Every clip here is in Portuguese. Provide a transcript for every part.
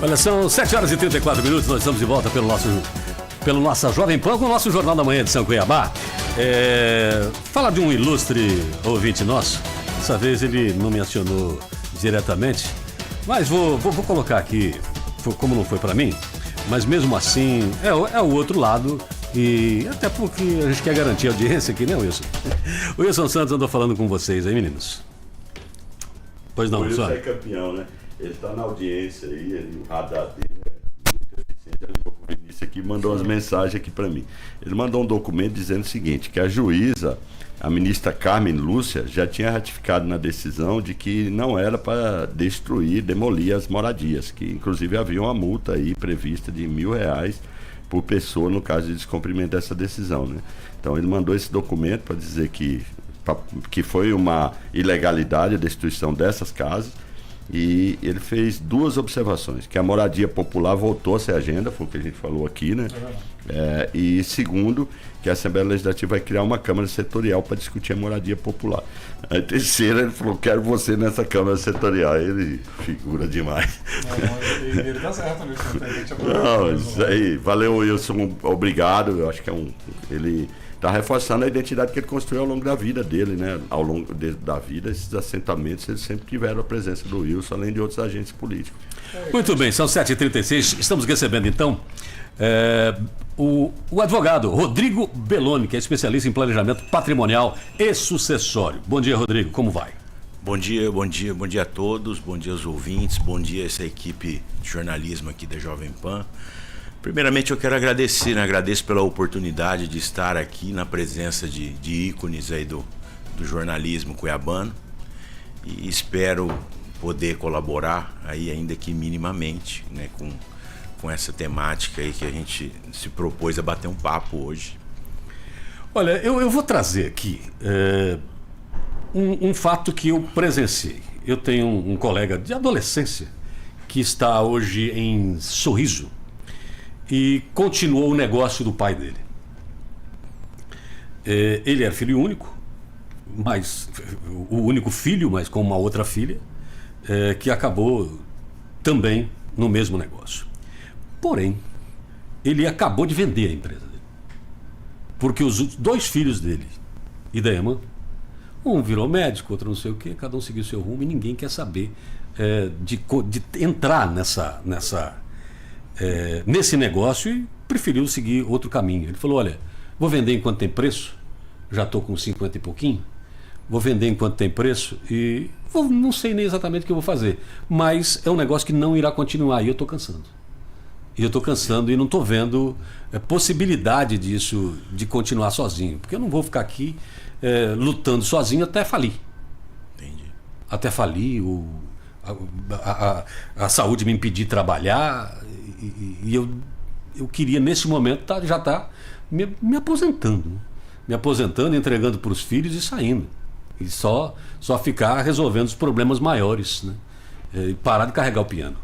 Olha, são 7 horas e 34 minutos, nós estamos de volta pelo nossa Jovem Pan, com o nosso Jornal da Manhã de São Cuiabá. Fala de um ilustre ouvinte nosso, dessa vez ele não me acionou diretamente, mas vou colocar aqui, como não foi para mim, mas mesmo assim é o outro lado, e até porque a gente quer garantir a audiência aqui, né, Wilson? O Wilson Santos andou falando com vocês aí, meninos. Pois não, Wilson é campeão, né? Ele está na audiência aí, o radar dele é muito eficiente. Ele ligou pro Vinícius aqui e mandou umas mensagens aqui para mim. Ele mandou um documento dizendo o seguinte, que a juíza, a ministra Carmen Lúcia, já tinha ratificado na decisão de que não era para demolir as moradias, que inclusive havia uma multa aí prevista de R$1.000 por pessoa no caso de descumprimento dessa decisão, né? Então ele mandou esse documento para dizer que foi uma ilegalidade a destruição dessas casas. E ele fez duas observações, que a moradia popular voltou a ser agenda, foi o que a gente falou aqui, né? E segundo, que a Assembleia Legislativa vai criar uma Câmara Setorial para discutir a moradia popular. A terceira, ele falou, quero você nessa Câmara Setorial. Ele figura demais. Ele tá certo, né? Não, isso aí, valeu, Wilson, obrigado. Eu acho que ele está reforçando a identidade que ele construiu ao longo da vida dele, né? Ao longo da vida, esses assentamentos, eles sempre tiveram a presença do Wilson, além de outros agentes políticos. Muito bem, são 7h36, estamos recebendo então o advogado Rodrigo Belloni, que é especialista em planejamento patrimonial e sucessório. Bom dia, Rodrigo, como vai? Bom dia a todos, bom dia aos ouvintes, bom dia a essa equipe de jornalismo aqui da Jovem Pan. Primeiramente eu quero agradeço pela oportunidade de estar aqui na presença de ícones aí do jornalismo cuiabano e espero poder colaborar aí ainda que minimamente, né, com essa temática aí que a gente se propôs a bater um papo hoje. Olha, eu vou trazer aqui um fato que eu presenciei. Eu tenho um colega de adolescência que está hoje em Sorriso e continuou o negócio do pai dele. Ele era filho único, mas o único filho, mas com uma outra filha, que acabou também no mesmo negócio. Porém, ele acabou de vender a empresa dele, porque os dois filhos dele e da irmã, um virou médico, outro não sei o quê, cada um seguiu seu rumo e ninguém quer saber de entrar nesse negócio e preferiu seguir outro caminho. Ele falou, olha, vou vender enquanto tem preço, já estou com 50 e pouquinho, vou vender enquanto tem preço e não sei nem exatamente o que eu vou fazer, mas é um negócio que não irá continuar e eu estou cansando. E não estou vendo possibilidade disso, de continuar sozinho, porque eu não vou ficar aqui lutando sozinho até falir. Entendi. Até falir, a saúde me impedir de trabalhar e eu queria nesse momento já estar me aposentando, entregando para os filhos e saindo e só ficar resolvendo os problemas maiores, né? E parar de carregar o piano.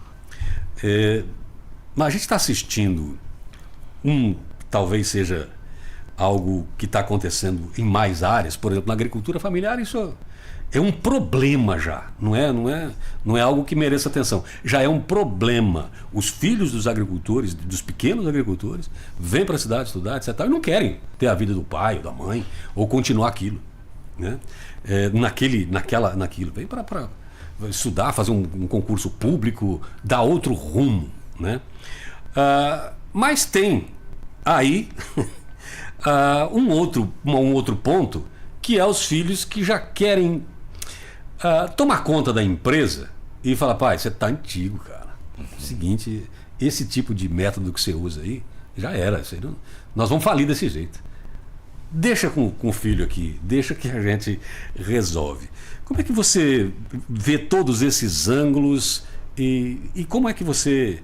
Mas a gente está assistindo talvez seja algo que está acontecendo em mais áreas, por exemplo, na agricultura familiar, isso é um problema já, não é algo que mereça atenção, já é um problema. Os filhos dos agricultores, dos pequenos agricultores, vêm para a cidade estudar, etc. E não querem ter a vida do pai ou da mãe, ou continuar aquilo, né? Naquilo. Vem para estudar, fazer um concurso público, dar outro rumo, né? Mas tem aí um outro ponto, que é os filhos que já querem tomar conta da empresa e falar, pai, você tá antigo, cara. Seguinte, esse tipo de método que você usa aí, já era. Nós vamos falir desse jeito. Deixa com o filho aqui, deixa que a gente resolve. Como é que você vê todos esses ângulos e como é que você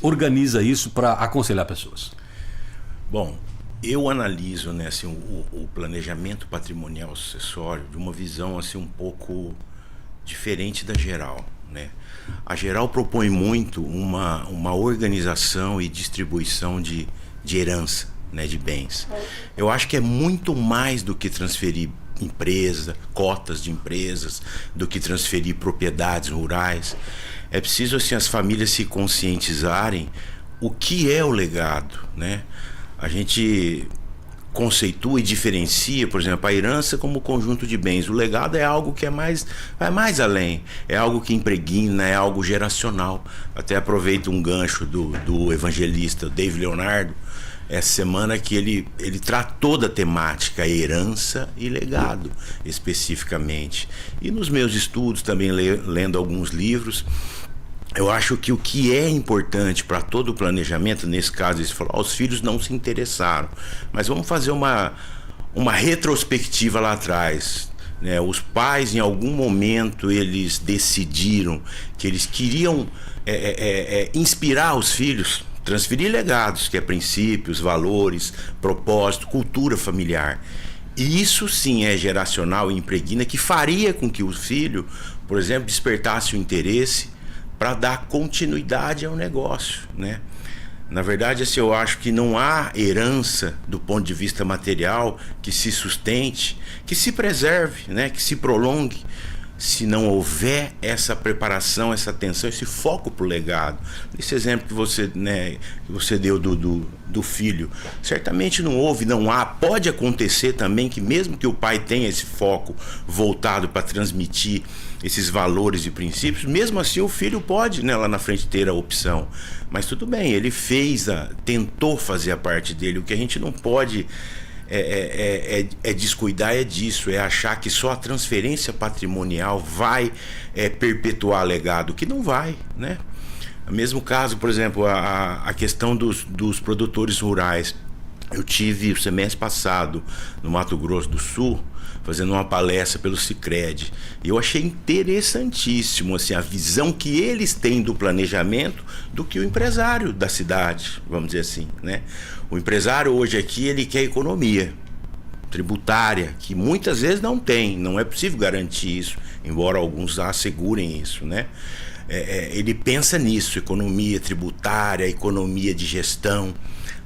organiza isso para aconselhar pessoas? Bom, eu analiso, né, assim, o planejamento patrimonial sucessório de uma visão assim, um pouco diferente da geral, né? A geral propõe muito uma organização e distribuição de herança, né, de bens. Eu acho que é muito mais do que transferir cotas de empresas, do que transferir propriedades rurais. é preciso assim as famílias se conscientizarem o que é o legado, né? A gente conceitua e diferencia, por exemplo, a herança como conjunto de bens. O legado é algo que vai mais além, é algo que impregna, é algo geracional. Até aproveito um gancho do evangelista David Leonardo, essa semana, que ele tratou da temática herança e legado especificamente. E nos meus estudos, também lendo alguns livros, eu acho que o que é importante para todo o planejamento, nesse caso, eles falaram, os filhos não se interessaram, mas vamos fazer uma retrospectiva lá atrás, né? Os pais, em algum momento, eles decidiram que eles queriam inspirar os filhos, transferir legados, que é princípios, valores, propósito, cultura familiar. E isso sim é geracional e impregna, que faria com que o filho, por exemplo, despertasse o interesse para dar continuidade ao negócio, né? Na verdade, assim, eu acho que não há herança do ponto de vista material que se sustente, que se preserve, né? Que se prolongue, se não houver essa preparação, essa atenção, esse foco para o legado. Esse exemplo que você, né, que você deu do filho, certamente não houve, não há. Pode acontecer também que mesmo que o pai tenha esse foco voltado para transmitir esses valores e princípios, mesmo assim o filho pode, né, lá na frente ter a opção. Mas tudo bem, ele tentou fazer a parte dele. O que a gente não pode descuidar disso, é achar que só a transferência patrimonial vai perpetuar legado, que não vai, né? O mesmo caso, por exemplo, a questão dos produtores rurais. Eu tive o semestre passado no Mato Grosso do Sul, fazendo uma palestra pelo Sicredi, e eu achei interessantíssimo assim, a visão que eles têm do planejamento do que o empresário da cidade, vamos dizer assim, né? O empresário hoje aqui, ele quer economia tributária, que muitas vezes não tem, não é possível garantir isso, embora alguns assegurem isso, né? Ele pensa nisso, economia tributária, economia de gestão.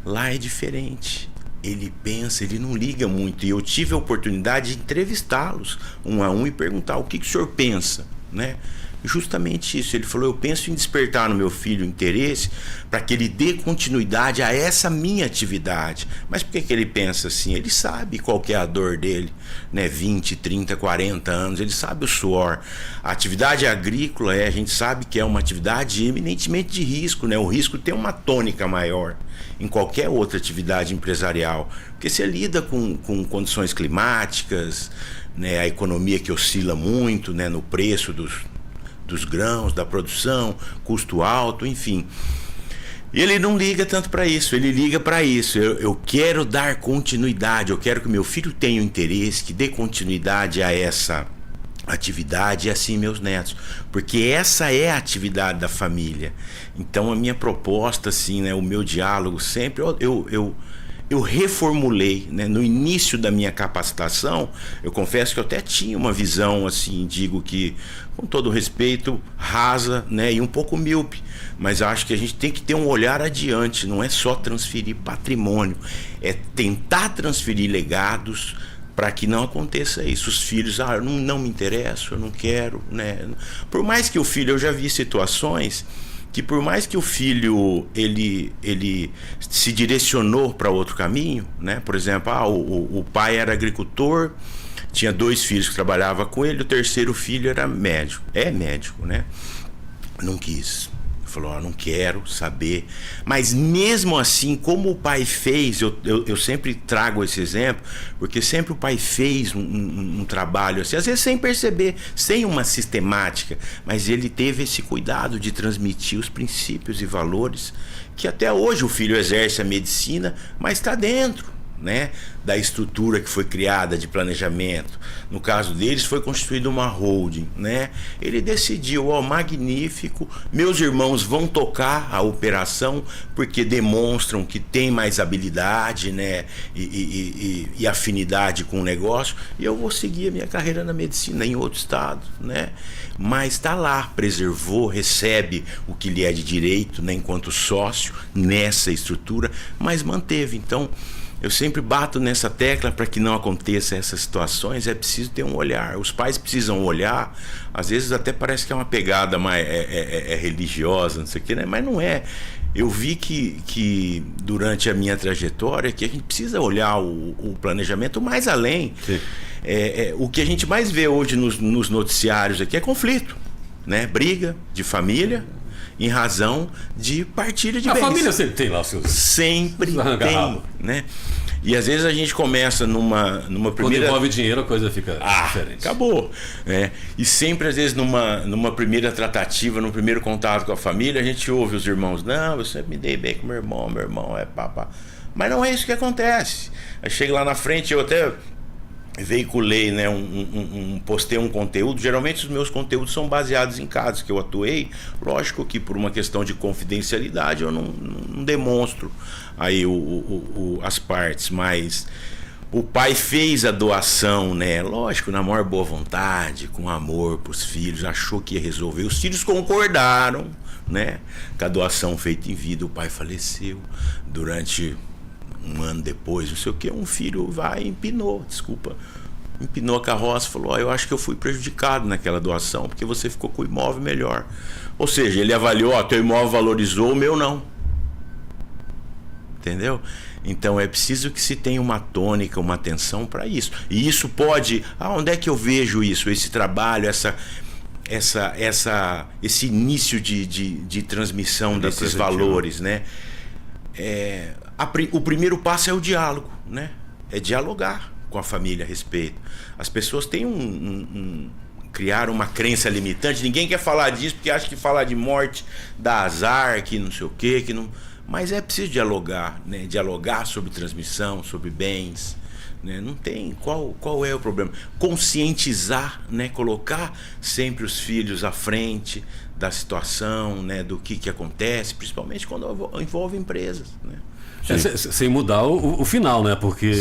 Lá é diferente. Ele pensa, ele não liga muito. E eu tive a oportunidade de entrevistá-los um a um e perguntar: o que o senhor pensa, né? Justamente isso. Ele falou: eu penso em despertar no meu filho interesse para que ele dê continuidade a essa minha atividade. Mas por que ele pensa assim? Ele sabe qual que é a dor dele, né? 20, 30, 40 anos, ele sabe o suor. A atividade agrícola, a gente sabe que é uma atividade eminentemente de risco, né? O risco tem uma tônica maior em qualquer outra atividade empresarial, porque você lida com condições climáticas, né? A economia que oscila muito, né? No preço dos grãos, da produção, custo alto, enfim. E ele não liga tanto para isso, ele liga para isso. Eu quero dar continuidade, eu quero que meu filho tenha um interesse, que dê continuidade a essa atividade, e assim meus netos, porque essa é a atividade da família. Então a minha proposta, assim, né, o meu diálogo sempre, eu reformulei, né? No início da minha capacitação, eu confesso que eu até tinha uma visão, assim, digo que, com todo respeito, rasa, né? E um pouco míope, mas acho que a gente tem que ter um olhar adiante, não é só transferir patrimônio, é tentar transferir legados para que não aconteça isso. Os filhos, não me interesso, eu não quero, né? Por mais que o filho, eu já vi situações que por mais que o filho ele se direcionou para outro caminho, né? Por exemplo, o pai era agricultor, tinha 2 filhos que trabalhavam com ele, o terceiro filho era médico, né? Não quis. Falou: não quero saber. Mas mesmo assim, como o pai fez, eu sempre trago esse exemplo, porque sempre o pai fez um trabalho assim, às vezes sem perceber, sem uma sistemática, mas ele teve esse cuidado de transmitir os princípios e valores que até hoje o filho exerce a medicina, mas está dentro, né, da estrutura que foi criada de planejamento. No caso deles, foi constituída uma holding, né? Ele decidiu: magnífico, meus irmãos vão tocar a operação porque demonstram que tem mais habilidade, né, e afinidade com o negócio, e eu vou seguir a minha carreira na medicina em outro estado, né? Mas está lá, preservou, recebe o que lhe é de direito, né, enquanto sócio nessa estrutura, mas manteve. Então eu sempre bato nessa tecla para que não aconteça essas situações. É preciso ter um olhar. Os pais precisam olhar. Às vezes até parece que é uma pegada mais religiosa, não sei o quê, né? Mas não é. Eu vi que durante a minha trajetória que a gente precisa olhar o planejamento mais além. O que a gente mais vê hoje nos noticiários aqui é conflito, né? Briga de família em razão de partilha de bens. A família sempre tem lá os seus... Sempre tem, né? E às vezes a gente começa numa primeira... Quando envolve dinheiro, a coisa fica diferente. Acabou. E sempre, às vezes, numa primeira tratativa, num primeiro contato com a família, a gente ouve os irmãos: não, eu sempre me dei bem com meu irmão é papá. Mas não é isso que acontece. Aí chega lá na frente, eu até veiculei, né, postei um conteúdo. Geralmente os meus conteúdos são baseados em casos que eu atuei. Lógico que por uma questão de confidencialidade eu não demonstro aí as partes, mas o pai fez a doação, né? Lógico, na maior boa vontade, com amor para os filhos, achou que ia resolver. Os filhos concordaram, né, com a doação feita em vida. O pai faleceu durante um ano depois, não sei o que, um filho empinou a carroça, falou: eu acho que eu fui prejudicado naquela doação, porque você ficou com o imóvel melhor. Ou seja, ele avaliou: teu imóvel valorizou, o meu não. Entendeu? Então é preciso que se tenha uma tônica, uma atenção para isso. E isso pode... onde é que eu vejo isso? Esse trabalho, esse início de transmissão desses valores, né? O primeiro passo é o diálogo, né? É dialogar com a família a respeito. As pessoas têm criar uma crença limitante. Ninguém quer falar disso porque acha que falar de morte dá azar, que não sei o quê, que não... Mas é preciso dialogar, né? Dialogar sobre transmissão, sobre bens, né? Não tem... Qual é o problema? Conscientizar, né? Colocar sempre os filhos à frente da situação, né? Do que acontece, principalmente quando envolve empresas, né? Sem mudar o final, né? Porque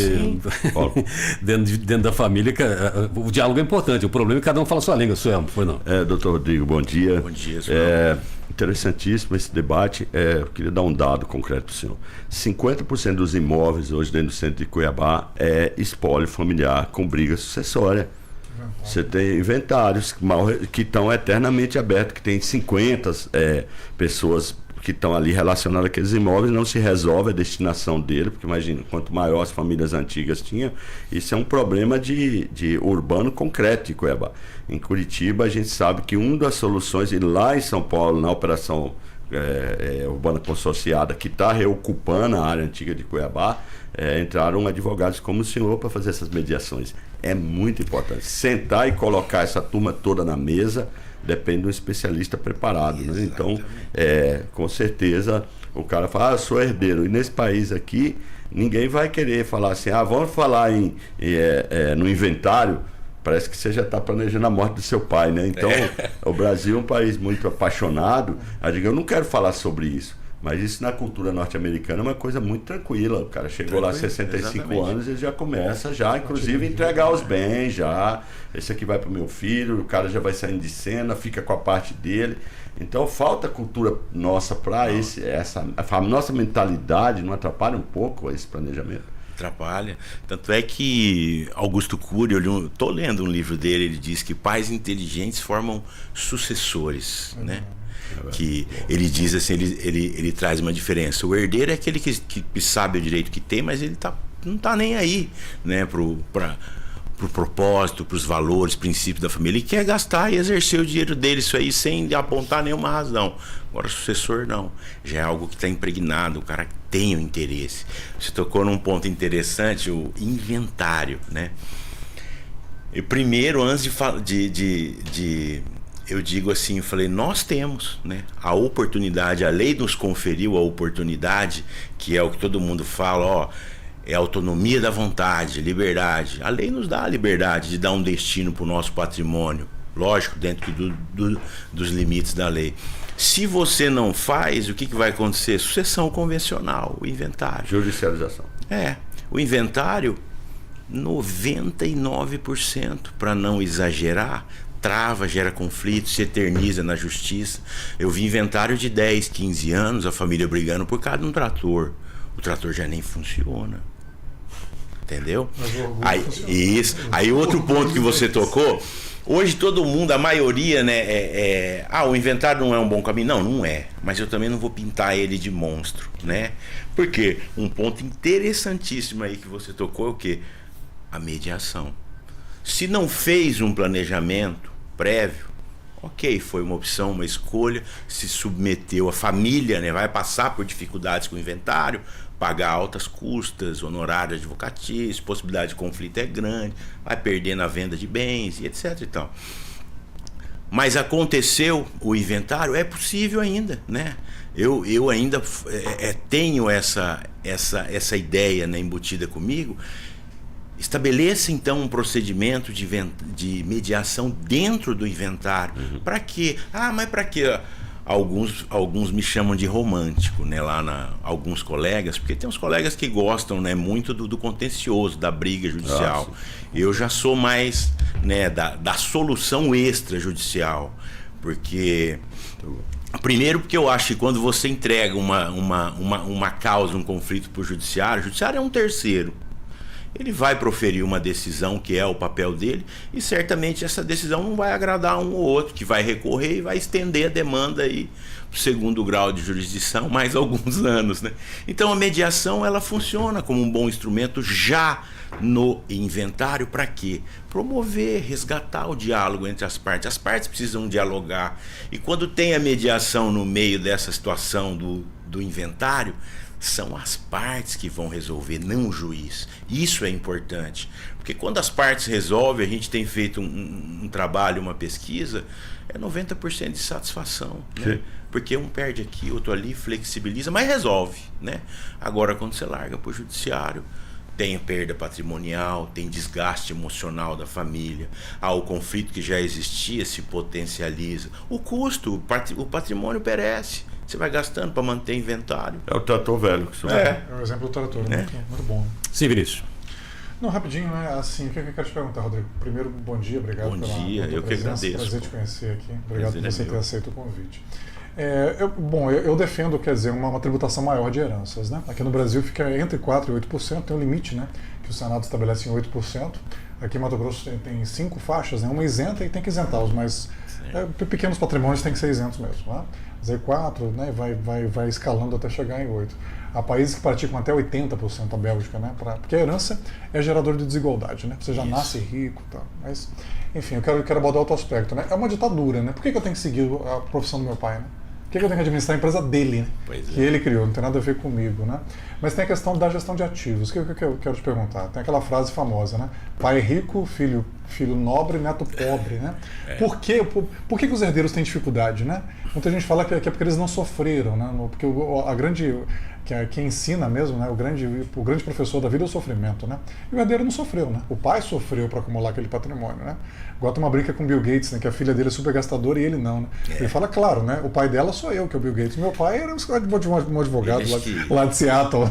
dentro da família o diálogo é importante. O problema é que cada um fala a sua língua. Suelmo, foi não? Doutor Rodrigo, bom dia. Bom dia, senhor. Interessantíssimo esse debate. Eu queria dar um dado concreto para o senhor. 50% dos imóveis hoje dentro do centro de Cuiabá é espólio familiar com briga sucessória. Você tem inventários que estão eternamente abertos, que tem 50 pessoas que estão ali relacionadas àqueles imóveis, não se resolve a destinação dele, porque imagina, quanto maior as famílias antigas tinham, isso é um problema de urbano concreto de Cuiabá. Em Curitiba a gente sabe que uma das soluções, e lá em São Paulo, na operação urbana consorciada, que está reocupando a área antiga de Cuiabá, entraram advogados como o senhor para fazer essas mediações. É muito importante sentar e colocar essa turma toda na mesa. Depende de um especialista preparado, né? Então, com certeza, o cara fala: eu sou herdeiro. E nesse país aqui, ninguém vai querer falar assim: vamos falar no inventário. Parece que você já está planejando a morte do seu pai, né? Então, o Brasil é um país muito apaixonado. Eu não quero falar sobre isso. Mas isso na cultura norte-americana é uma coisa muito tranquila. O cara chegou lá 65 anos e já começa, inclusive, a entregar os bens, esse aqui vai para o meu filho, o cara já vai saindo de cena, fica com a parte dele. Então falta cultura nossa para a nossa mentalidade não atrapalha um pouco esse planejamento? Atrapalha. Tanto é que Augusto Cury, eu estou lendo um livro dele, ele diz que pais inteligentes formam sucessores, né? Que ele diz assim, ele traz uma diferença. O herdeiro é aquele que sabe o direito que tem, mas ele não tá nem aí, né, pro propósito, pros valores, princípios da família. Ele quer gastar e exercer o dinheiro dele, isso aí, sem apontar nenhuma razão. Agora, o sucessor não. Já é algo que está impregnado, o cara tem o interesse. Você tocou num ponto interessante, o inventário, né? E primeiro, antes eu digo assim, eu falei, nós temos, né, a oportunidade, a lei nos conferiu a oportunidade, que é o que todo mundo fala, é autonomia da vontade, liberdade. A lei nos dá a liberdade de dar um destino para o nosso patrimônio, lógico, dentro dos limites da lei. Se você não faz, o que vai acontecer? Sucessão convencional, o inventário. Judicialização. O inventário, 99%, para não exagerar, trava, gera conflito, se eterniza na justiça. Eu vi inventário de 10, 15 anos, a família brigando por causa de um trator. O trator já nem funciona. entendeu? Mas o orgulho Aí, funciona. isso. Aí outro ponto que você tocou, hoje todo mundo, a maioria, né, o inventário não é um bom caminho. Não, não é. Mas eu também não vou pintar ele de monstro, né? Porque um ponto interessantíssimo aí que você tocou é o quê? A mediação. Se não fez um planejamento prévio, ok, foi uma opção, uma escolha, se submeteu, a família, né, vai passar por dificuldades com o inventário, pagar altas custas, honorários advocatícios, possibilidade de conflito é grande, vai perder na venda de bens e etc e tal. Mas aconteceu o inventário, é possível ainda, né? Eu ainda tenho essa ideia, né, embutida comigo. Estabeleça então um procedimento de mediação dentro do inventário. Para quê? Mas para quê? Alguns me chamam de romântico, né? Alguns colegas, porque tem uns colegas que gostam, né, muito do contencioso, da briga judicial. Eu já sou mais, né, da solução extrajudicial, porque primeiro porque eu acho que quando você entrega uma causa, um conflito para o judiciário é um terceiro. Ele vai proferir uma decisão que é o papel dele e certamente essa decisão não vai agradar um ou outro, que vai recorrer e vai estender a demanda aí para o segundo grau de jurisdição mais alguns anos, né? Então a mediação ela funciona como um bom instrumento já no inventário. Para quê? Promover, resgatar o diálogo entre as partes. As partes precisam dialogar e quando tem a mediação no meio dessa situação do inventário, são as partes que vão resolver, não o juiz. Isso é importante, porque quando as partes resolvem, a gente tem feito um trabalho, uma pesquisa, é 90% de satisfação, né? Porque um perde aqui, outro ali, flexibiliza, mas resolve, né? Agora, quando você larga para o judiciário, tem perda patrimonial, tem desgaste emocional da família, o conflito que já existia se potencializa, o custo, o patrimônio perece. Você vai gastando para manter inventário. É o trator velho que você É o exemplo do trator, muito bom. Sim, Vinícius. Não, rapidinho, né? Assim, o que eu quero te perguntar, Rodrigo? Primeiro, bom dia, obrigado pela presença. Bom dia, eu que agradeço. Prazer te conhecer aqui. Obrigado por você ter aceito o convite. Eu defendo, quer dizer, uma tributação maior de heranças, né? Aqui no Brasil fica entre 4% e 8%, tem um limite, né? Que o Senado estabelece em 8%. Aqui em Mato Grosso tem 5 faixas, né? Uma isenta e tem que isentar os mais pequenos patrimônios, tem que ser isentos mesmo, né? Z4, né, vai escalando até chegar em 8%. Há países que praticam até 80%, a Bélgica, né? Porque a herança é gerador de desigualdade, né? Você já nasce rico e tal. Mas, enfim, eu quero abordar outro aspecto, né? É uma ditadura, né? Por que eu tenho que seguir a profissão do meu pai, né? Por que eu tenho que administrar a empresa dele, né? Que ele criou, não tem nada a ver comigo, né? Mas tem a questão da gestão de ativos. O que eu quero te perguntar? Tem aquela frase famosa, né? Pai rico, filho nobre, neto pobre, né? Por que os herdeiros têm dificuldade, né? Muita gente fala que é porque eles não sofreram, né? Porque quem ensina mesmo, né? O grande professor da vida é o sofrimento, né? E o herdeiro não sofreu, né? O pai sofreu para acumular aquele patrimônio, né? Igual tem uma brinca com o Bill Gates, né? Que a filha dele é super gastadora e ele não, né? Ele fala, claro, né? O pai dela sou eu, que é o Bill Gates. Meu pai era um advogado lá de Seattle.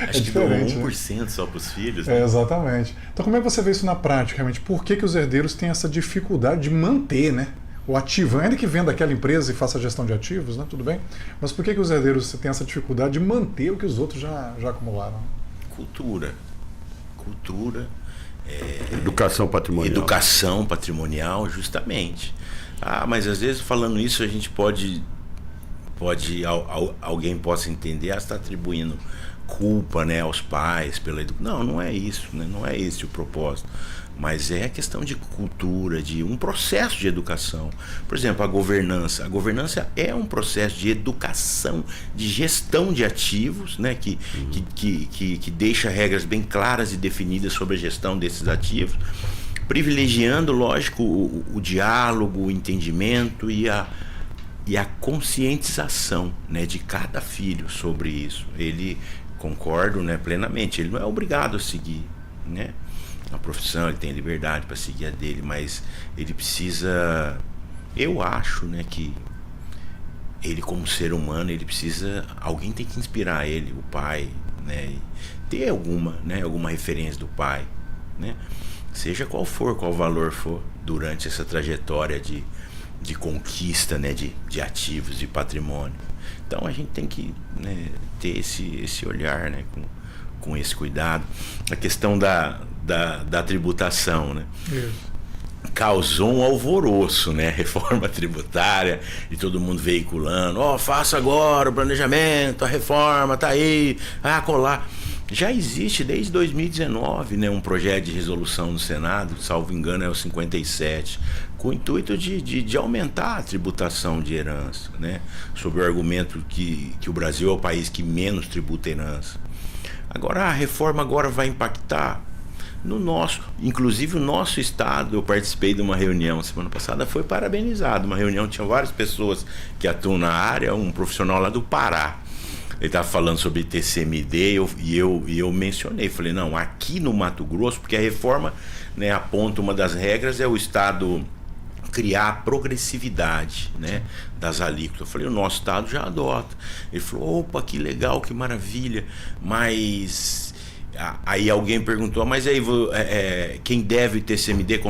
Acho que deu 1% só para os filhos, né? Exatamente. Então como é que você vê isso na prática, realmente? Por que os herdeiros têm essa dificuldade de manter, né? O ativo, ainda que venda aquela empresa e faça a gestão de ativos, né? Tudo bem? Mas por que os herdeiros têm essa dificuldade de manter o que os outros já acumularam? Cultura. Educação patrimonial. Educação patrimonial, justamente. Mas às vezes falando isso a gente pode alguém possa entender, está atribuindo culpa, né, aos pais pela educação. Não é isso, né? Não é esse o propósito. Mas é questão de cultura, de um processo de educação. Por exemplo, a governança. A governança é um processo de educação, de gestão de ativos, né? Que deixa regras bem claras e definidas sobre a gestão desses ativos, privilegiando, lógico, o diálogo, o entendimento e a conscientização, né, de cada filho sobre isso. Ele, concordo, né, plenamente, ele não é obrigado a seguir, né, a profissão, ele tem liberdade para seguir a dele, mas ele precisa, eu acho, né, que ele como ser humano, ele precisa, alguém tem que inspirar ele, o pai, né, ter alguma referência do pai, né, seja qual valor for, durante essa trajetória de conquista, né, de ativos, de patrimônio. Então a gente tem que, né, ter esse olhar, né, com esse cuidado. A questão da tributação, né? Isso. Causou um alvoroço, né? Reforma tributária e todo mundo veiculando, faça agora o planejamento, a reforma tá aí, colar. Já existe desde 2019, né, um projeto de resolução no Senado, salvo engano é o 57, com o intuito de aumentar a tributação de herança, né? Sob o argumento que o Brasil é o país que menos tributa herança. Agora a reforma agora vai impactar inclusive o nosso estado. Eu participei de uma reunião semana passada, foi parabenizado, uma reunião, tinha várias pessoas que atuam na área, um profissional lá do Pará, ele estava falando sobre TCMD e eu mencionei, falei, não, aqui no Mato Grosso, porque a reforma, né, aponta uma das regras é o estado criar a progressividade, né, das alíquotas. Eu falei, o nosso estado já adota. Ele falou, opa, que legal, que maravilha, mas aí alguém perguntou, mas aí quem deve TCMD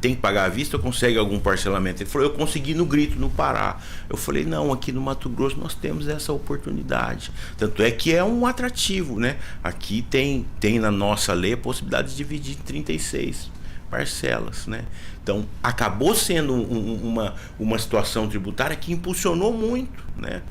tem que pagar à vista ou consegue algum parcelamento? Ele falou, eu consegui no Grito, no Pará. Eu falei, não, aqui no Mato Grosso nós temos essa oportunidade. Tanto é que é um atrativo, né? Aqui tem na nossa lei a possibilidade de dividir em 36 parcelas, né? Então acabou sendo uma situação tributária que impulsionou muito, né?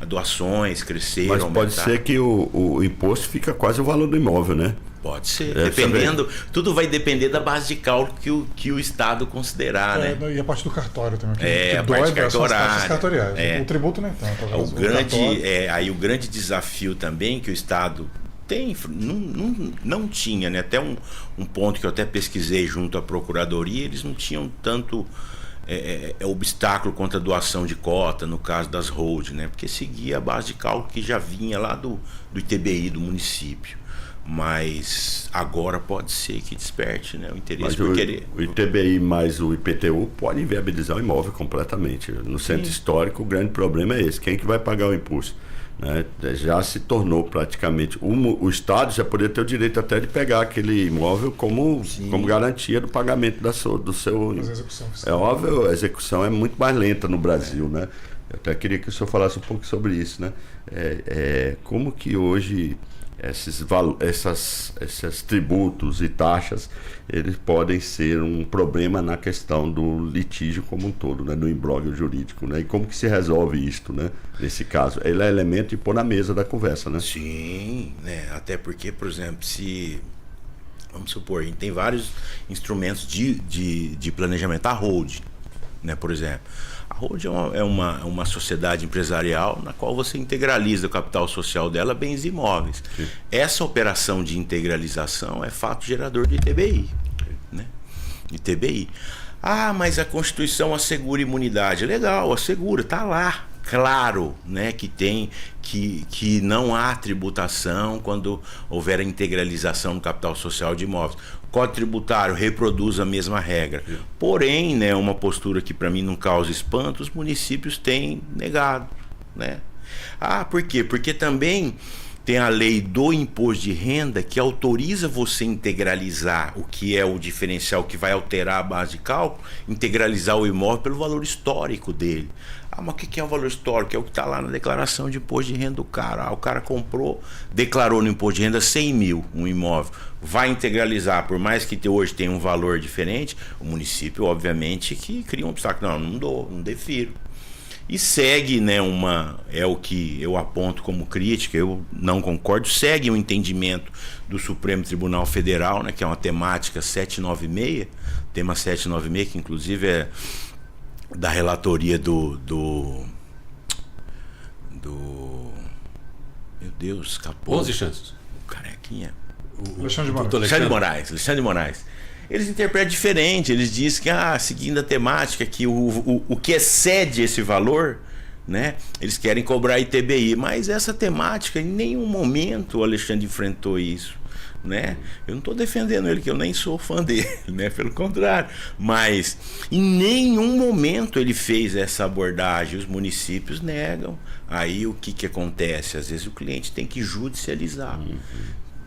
Doações cresceram, mas pode ser que o imposto fica quase o valor do imóvel, né? Pode ser, dependendo, tudo vai depender da base de cálculo que o Estado considerar, né? E a parte do cartório também. A parte cartorária. cartoriais. O tributo nem tanto. Aí o grande desafio também que o Estado tem, não tinha, né? Até um ponto que eu até pesquisei junto à Procuradoria, eles não tinham tanto obstáculo contra a doação de cota, no caso das hold, né? Porque seguia a base de cálculo que já vinha lá do ITBI do município. Mas agora pode ser que desperte, né, o interesse por querer. O ITBI mais o IPTU pode inviabilizar o imóvel completamente. No centro histórico, o grande problema é esse: quem que vai pagar o imposto? Né? Já se tornou praticamente o Estado já poderia ter o direito até de pegar aquele imóvel como garantia do pagamento do seu. É óbvio, a execução é muito mais lenta no Brasil, né? Eu até queria que o senhor falasse um pouco sobre isso, né? Como que hoje esses tributos e taxas, eles podem ser um problema na questão do litígio como um todo, né, do imbróglio jurídico, né? E como que se resolve isto, né, nesse caso? Ele é elemento de pôr na mesa da conversa, né? Sim, né? Até porque, por exemplo, vamos supor, a gente tem vários instrumentos de planejamento, a holding, né, por exemplo. A holding é uma sociedade empresarial na qual você integraliza o capital social dela, bens imóveis. Sim. Essa operação de integralização é fato gerador de ITBI, né? ITBI. Mas a Constituição assegura imunidade. Legal, assegura, está lá. Claro, né, que não há tributação quando houver a integralização do capital social de imóveis. O Código Tributário reproduz a mesma regra. Porém, né, uma postura que para mim não causa espanto, os municípios têm negado, né? Por quê? Porque também tem a lei do imposto de renda que autoriza você integralizar o que é o diferencial que vai alterar a base de cálculo, integralizar o imóvel pelo valor histórico dele. Mas o que é o valor histórico? É o que está lá na declaração de imposto de renda do cara. O cara comprou, declarou no imposto de renda 100 mil um imóvel. Vai integralizar, por mais que hoje tenha um valor diferente, o município, obviamente, que cria um obstáculo. Não defiro. E segue, né, é o que eu aponto como crítica, eu não concordo, segue o entendimento do Supremo Tribunal Federal, né, que é uma temática 796, tema 796, que inclusive é da relatoria do meu Deus, escapou. 11 chances. O carequinha. Alexandre de Moraes. Eles interpretam diferente, eles dizem que, seguindo a temática, que o que excede esse valor, né, eles querem cobrar ITBI, mas essa temática, em nenhum momento o Alexandre enfrentou isso, né? Eu não estou defendendo ele, que eu nem sou fã dele, né? Pelo contrário, mas em nenhum momento ele fez essa abordagem. Os municípios negam. Aí o que acontece? Às vezes o cliente tem que judicializar.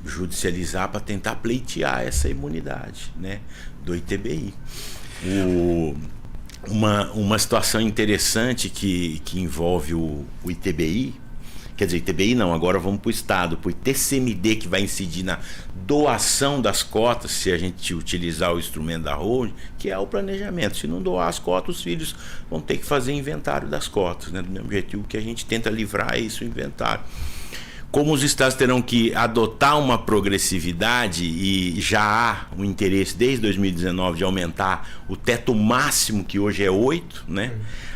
Judicializar para tentar pleitear essa imunidade, né, do ITBI. Uma situação interessante que envolve o ITBI, Quer dizer, ITBI não, agora vamos para o Estado, para o TCMD, que vai incidir na doação das cotas, se a gente utilizar o instrumento da holding, que é o planejamento. Se não doar as cotas, os filhos vão ter que fazer inventário das cotas, né? Do mesmo jeito que a gente tenta livrar isso, o inventário. Como os estados terão que adotar uma progressividade e já há um interesse desde 2019 de aumentar o teto máximo, que hoje é 8, né?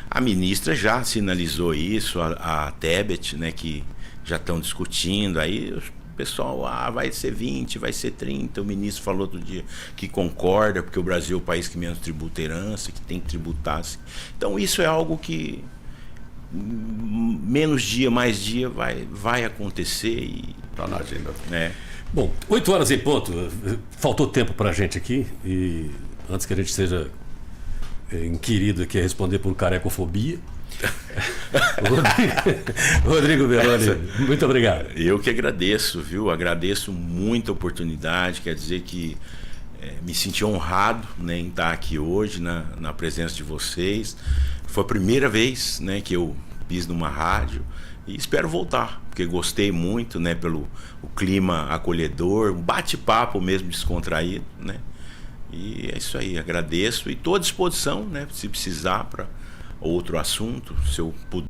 A ministra já sinalizou isso, a Tebet, né, que já estão discutindo, aí o pessoal, vai ser 20, vai ser 30, o ministro falou outro dia que concorda, porque o Brasil é o país que menos tributa herança, que tem que tributar. Assim. Então isso é algo que menos dia, mais dia vai acontecer e está na agenda. Bom, 8 horas em ponto. Faltou tempo para a gente aqui e antes que a gente seja inquirido aqui a responder por carecofobia. Rodrigo Berroni, muito obrigado. Eu que agradeço, viu? Agradeço muito a oportunidade, quer dizer que me senti honrado, né, em estar aqui hoje na presença de vocês. Foi a primeira vez, né, que eu pis numa rádio e espero voltar, porque gostei muito, né, pelo o clima acolhedor, um bate-papo mesmo descontraído, né? E é isso aí, agradeço e estou à disposição, né, se precisar para outro assunto, se eu puder.